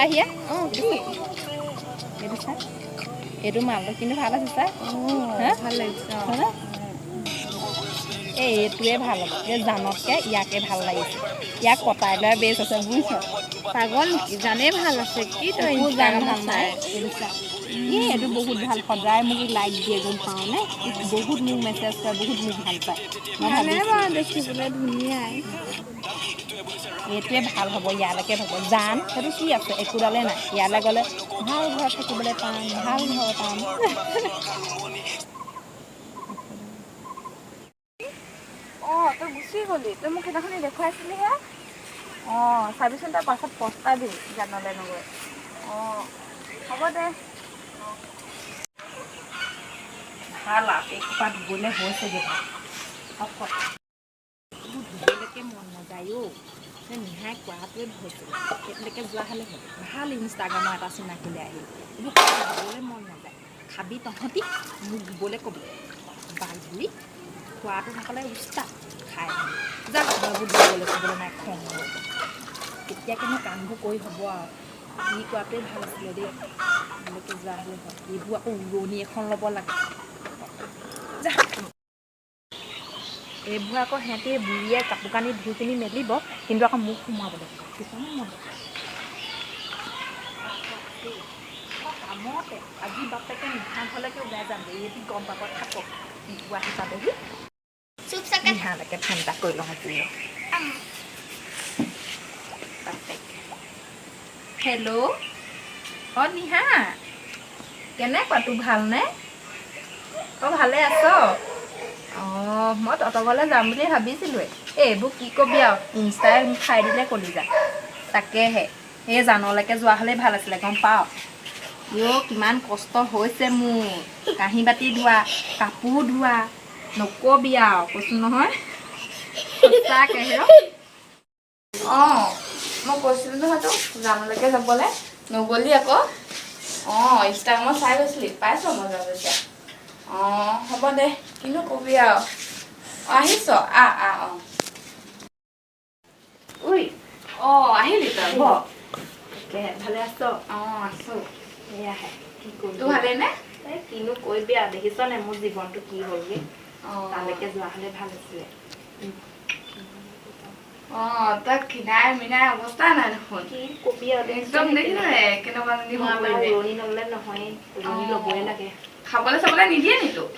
চাহিয়া এইটো চা এইটো মালটো কিন্তু ভাল আছে চা ভাল লাগিছে এইটোৱে ভাল হ'ব এই জানতকৈ ইয়াকে ভাল লাগিছে ইয়াক কটাই লোৱা বেছ আছে বুজিছ পাগল নেকি জানেই ভাল আছে কি তই একো জান ইনষ্টাগ্ৰামত ভাল নাই এইটো চা এইটো বহুত ভাল সদায় মোক লাইক দিয়ে গম পাওঁ নে বহুত মোক মেছেজ কৰে বহুত মোক ভাল পায় মই ভালে ভাবিছোঁ বাৰু দেখিবলৈ ধুনীয়াই এইটোৱে ভাল হ'ব ইয়ালৈকে হ'ব জান সেইটো কি আছে একোডালে নাই ইয়ালৈ গ'লে ভাল ঘৰত থাকিবলৈ পাম ভাল ঘৰ পাম তই গুচি গ'লি তই মোক সেইদিনাখনি দেখুৱাইছিলিহে চাবিচোন তই পাছত পস্তাবি জানলৈ নগৈ হ'ব দে ভাল আৰু এইসোপা ধুবলৈ হৈছেগৈ ধুবলৈকে মন নাযায় নিহাই কোৱাটোৱে হৈছিলে সেইটোলৈকে যোৱা হ'লে হ'ল ভাল ইনষ্টাগ্ৰামৰ এটা চিনাকিলে আহিল এইবোৰ ধুবলৈ মন নাযায় খাবি তহঁতি মোক ধুবলৈ ক'বি বাজুলি খোৱাটো নক'লে উস্তা খাই যা ঘৰবোৰ ধুবলৈ ক'বলৈ নাই খং কেতিয়াকেনো কামবোৰ কৰি হ'ব আৰু ই কোৱাটোৱে ভাল আছিলে দেই সেইলৈকে যোৱা হ'লে হয় এইবোৰ আকৌ উৰণি এখন ল'ব লাগে যা এইবোৰ আকৌ সিহঁতি বুঢ়ীয়ে কাপোৰ কানি ধুই পিনি মেলিব কিন্তু আকৌ মোক সোমাবলৈ কিছুমান মন কামতে আজি বাপেকে নিশা হ'লেকে ওলাই যাম দে এইটি গম পাব থাকক গুৱাহাটী পাবহি নিশালৈকে ফোন এটা কৰি লওঁ হেল্ল' নিহা কেনেকুৱা তোৰ ভালনে ভালে আছ মই তহঁতৰ ঘৰলৈ যাম বুলি ভাবিছিলোঁৱে এইবোৰ কি ক'বি আৰু ইনষ্টাই খাই দিলে কলিজা তাকেহে এই জানলৈকে যোৱা হ'লেই ভাল আছিলে গম পাৱ কিমান কষ্ট হৈছে মোৰ কাঁহী বাতি ধোৱা কাপোৰ ধোৱা নকবি আৰু কৈছোঁ নহয় সঁচাকৈ মই কৈছিলোঁ নহয় তোক জানলৈকে যাবলৈ নগ'লি আকৌ ইনষ্টাগ্ৰামত চাই গৈছিলি পাইছ মজা এতিয়া হ'ব দে কিনো কবি আৰু আহিছ আহিলি তই ভালে আছ আছোঁ সেয়াহে কি তোৰ ভালেইনে কিনো কৰিবি আৰু দেখিছ নে মোৰ জীৱনটো কি হ'লগৈ তালৈকে যোৱা হ'লে ভাল আছিলে তই খিনাই মিনাই অৱস্থা নাই দেখোন কি কবি আৰু একদম দেখিলে কেনেকুৱা উৰণি নল'লে নহয় উৰণি ল'বই লাগে খাবলৈ চাবলৈ নিদিয়ে নি তোক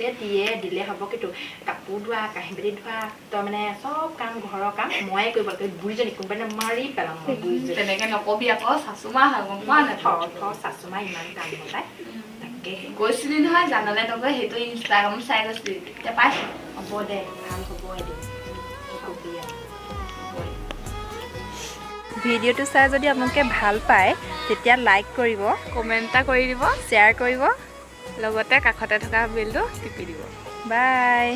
দিলে হ'ব কিন্তু কাপোৰ ধোৱা কাঁহী বাতি ধোৱা তই মানে চব কাম ঘৰৰ কাম ময়ে কৰিব লাগে বুঢ়ীজনী কোনোবাই মাৰি পেলাম মই বুঢ়ীজনী তেনেকে নকবি আকৌ চাচুমা হয় গম পোৱা নাই চাচুমা ইমান কাম নকৰে তাকেহে গৈছিলি নহয় জানলে নগৈ সেইটো ইনষ্টাগ্ৰামত চাই গৈছিলি তেতিয়া পাইছোঁ হ'ব দে ভাল হ'ব এদিন কবি ভিডিঅ'টো চাই যদি আপোনালোকে ভাল পায় তেতিয়া লাইক কৰিব কমেণ্ট এটা কৰি দিব শ্বেয়াৰ কৰিব লগতে কাষতে থকা বেলটো টিপি দিব বাই